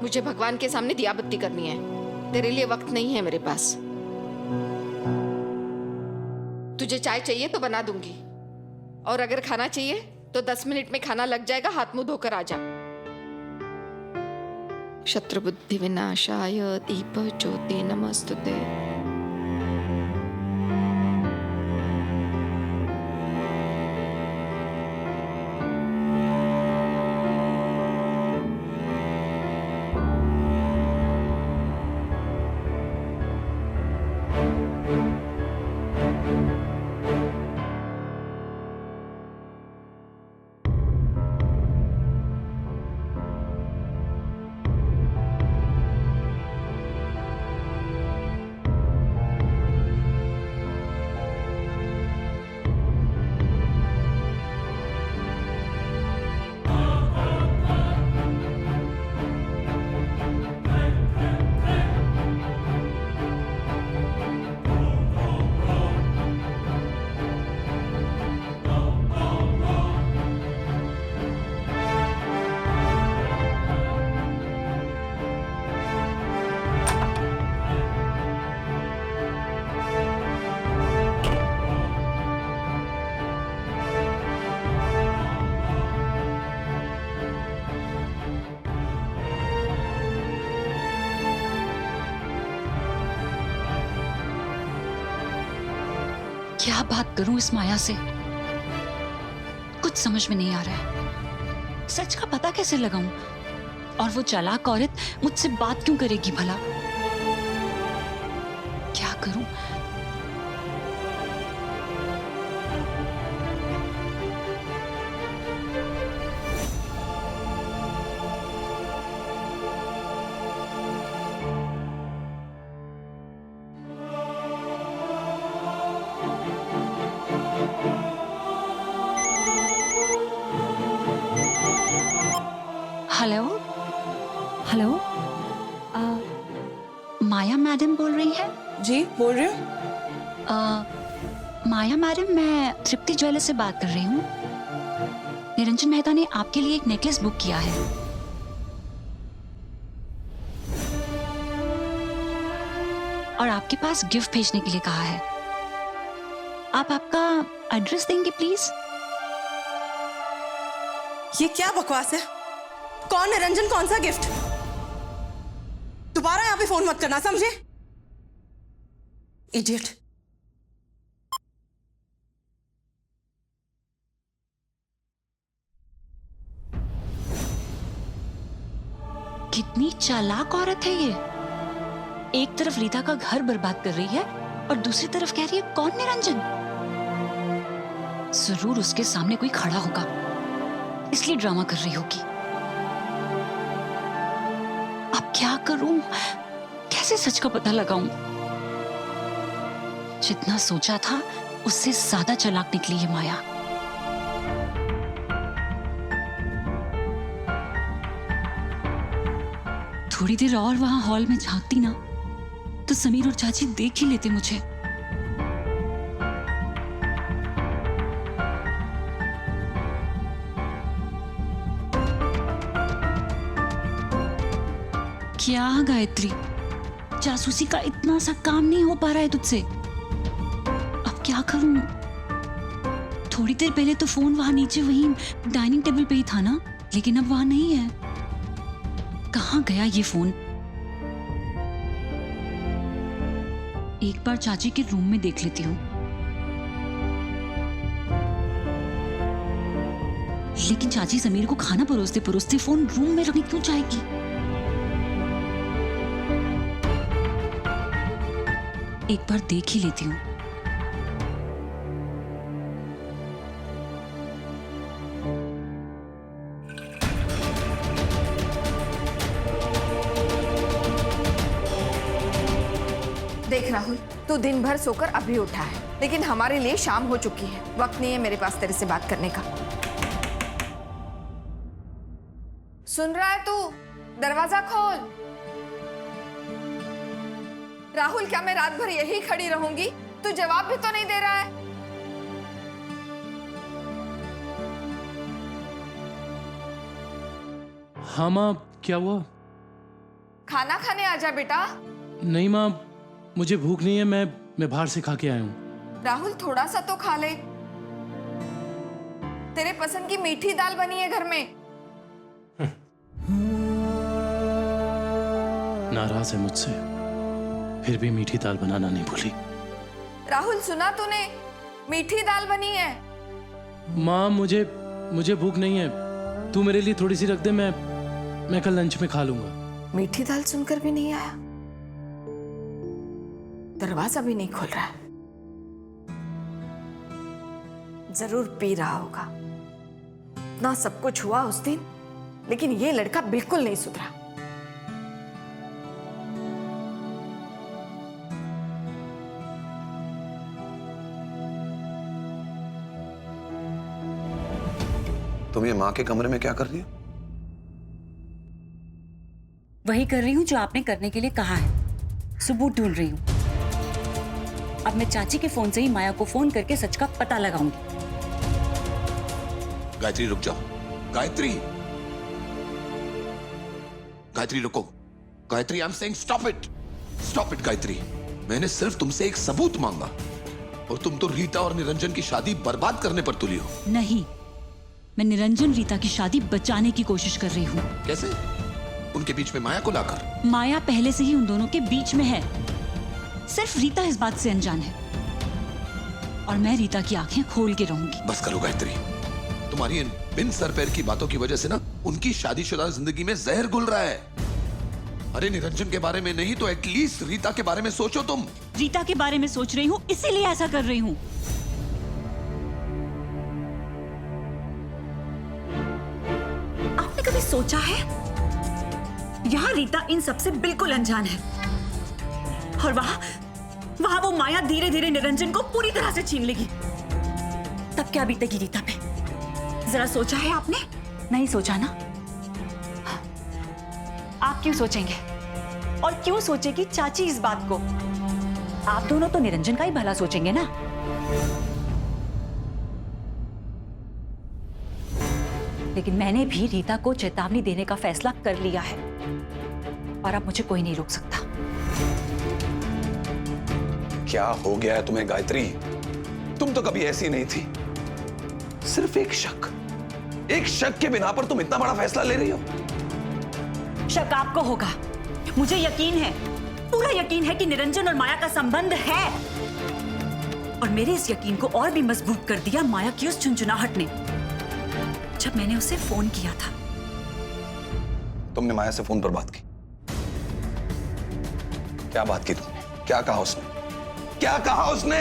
मुझे भगवान के सामने दिया बत्ती करनी है। तेरे लिए वक्त नहीं है मेरे पास। तुझे चाय चाहिए तो बना दूंगी, और अगर खाना चाहिए तो 10 मिनट में खाना लग जाएगा। हाथ मुंह धोकर आ जा। शत्रुबुद्धि विनाशाय दीप ज्योति नमस्तुते। क्या बात करूं इस माया से, कुछ समझ में नहीं आ रहा है। सच का पता कैसे लगाऊं? और वो चालाक औरत मुझसे बात क्यों करेगी भला? क्या करूं? हेलो हेलो, माया मैडम बोल रही है? जी बोल रही हूँ। माया मैडम, मैं तृप्ति ज्वेलर्स से बात कर रही हूँ। निरंजन मेहता ने आपके लिए एक नेकलेस बुक किया है। और आपके पास गिफ्ट भेजने के लिए कहा है। आप आपका एड्रेस देंगे प्लीज? ये क्या बकवास है? कौन निरंजन, कौन सा गिफ्ट? दोबारा यहाँ पे फोन मत करना, समझे? इडियट। कितनी चालाक औरत है ये। एक तरफ रीता का घर बर्बाद कर रही है और दूसरी तरफ कह रही है कौन निरंजन। जरूर उसके सामने कोई खड़ा होगा, इसलिए ड्रामा कर रही होगी। अब क्या करूं? कैसे सच का पता लगाऊं? जितना सोचा था उससे ज्यादा चालाक निकली ये माया। थोड़ी देर और वहां हॉल में झांकती ना तो समीर और चाची देख ही लेते मुझे। क्या गायत्री, जासूसी का इतना सा काम नहीं हो पा रहा है तुझसे। अब क्या करूं? थोड़ी देर पहले तो फोन वहां नीचे वहीं डाइनिंग टेबल पे ही था ना, लेकिन अब वहां नहीं है। कहां गया ये फोन? एक बार चाची के रूम में देख लेती हूँ। लेकिन चाची समीर को खाना परोसते परोसते फोन रूम में रखने क्यों जाएगी? एक बार देख ही लेती हूँ। देख राहुल, तू दिन भर सोकर अभी उठा है, लेकिन हमारे लिए शाम हो चुकी है। वक्त नहीं है मेरे पास तेरे से बात करने का। सुन रहा है तू? दरवाजा खोल। राहुल, क्या मैं रात भर यही खड़ी रहूंगी? तू जवाब भी तो नहीं दे रहा है। हाँ माँ, क्या हुआ? खाना खाने आ जा बेटा। नहीं माँ, मुझे भूख नहीं है, मैं बाहर से खा के आया हूँ। राहुल थोड़ा सा तो खा ले। तेरे पसंद की मीठी दाल बनी है घर में। नाराज है मुझसे, फिर भी मीठी दाल बनाना नहीं भूली। राहुल सुना तूने, मीठी दाल बनी है। माँ मुझे भूख नहीं है, तू मेरे लिए थोड़ी सी रख दे, मैं कल लंच में खा लूंगा। मीठी दाल सुनकर भी नहीं आया, दरवाजा भी नहीं खोल रहा है। जरूर पी रहा होगा। ना सब कुछ हुआ उस दिन, लेकिन ये लड़का बिल्कुल नहीं सुधरा। तुम ये माँ के कमरे में क्या कर रही हो? वही कर रही हूँ जो आपने करने के लिए कहा है, सबूत ढूंढ रही हूँ। अब मैं चाची के फोन से ही माया को फोन करके सच का पता लगाऊंगी। गायत्री रुक जाओ। गायत्री, गायत्री रुको। Gayatri, I am saying stop it, stop it Gayatri. मैंने सिर्फ तुमसे एक सबूत मांगा और तुम तो रीता और निरंजन की शादी बर्बाद करने पर तुली हो। नहीं, मैं निरंजन रीता की शादी बचाने की कोशिश कर रही हूँ। कैसे? उनके बीच में माया को लाकर? माया पहले से ही उन दोनों के बीच में है, सिर्फ रीता इस बात से अनजान है और मैं रीता की आंखें खोल के रहूंगी। बस करो गायत्री, तुम्हारी इन बिन सर पैर की बातों की वजह से ना उनकी शादीशुदा जिंदगी में जहर घुल रहा है। अरे निरंजन के बारे में नहीं तो एटलीस्ट रीता के बारे में सोचो तुम। रीता के बारे में सोच रही हूँ, इसीलिए ऐसा कर रही हूँ। आपने कभी सोचा है, यहाँ रीता इन सबसे बिल्कुल अनजान है और वहां वो माया धीरे धीरे निरंजन को पूरी तरह से छीन लेगी। तब क्या बीतेगी रीता पे? जरा सोचा है आपने? नहीं सोचा ना? आप क्यों सोचेंगे? और क्यों सोचेगी चाची इस बात को? आप दोनों तो निरंजन का ही भला सोचेंगे ना? लेकिन मैंने भी रीता को चेतावनी देने का फैसला कर लिया है और अब मुझे कोई नहीं रोक सकता। क्या हो गया है तुम्हें गायत्री? तुम तो कभी ऐसी नहीं थी। सिर्फ एक शक के बिना पर तुम इतना बड़ा फैसला ले रही हो? शक आपको होगा, मुझे यकीन है, पूरा यकीन है कि निरंजन और माया का संबंध है। और मेरे इस यकीन को और भी मजबूत कर दिया माया की उस झुंझुनाहट ने, जब मैंने उसे फोन किया था। तुमने माया से फोन पर बात की? क्या बात की तुमने? क्या कहा उसने? क्या कहा उसने?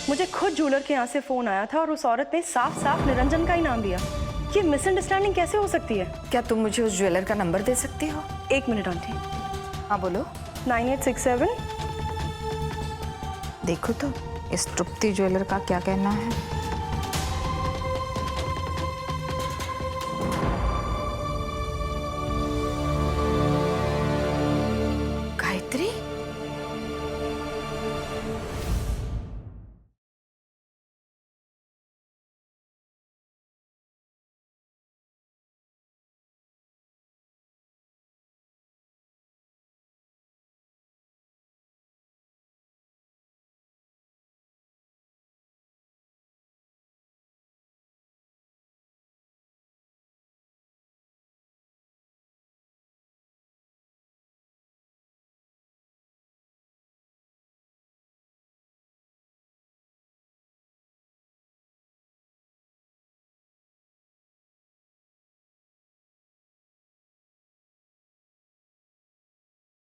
मुझे खुद ज्वेलर के यहाँ से फोन आया था और उस औरत ने साफ साफ निरंजन का ही नाम दिया। ये मिसअंडरस्टैंडिंग कैसे हो सकती है? क्या तुम मुझे उस ज्वेलर का नंबर दे सकती हो? 1 मिनट आंटी। हाँ बोलो। 9867। देखो तो इस तृप्ति ज्वेलर का क्या कहना है।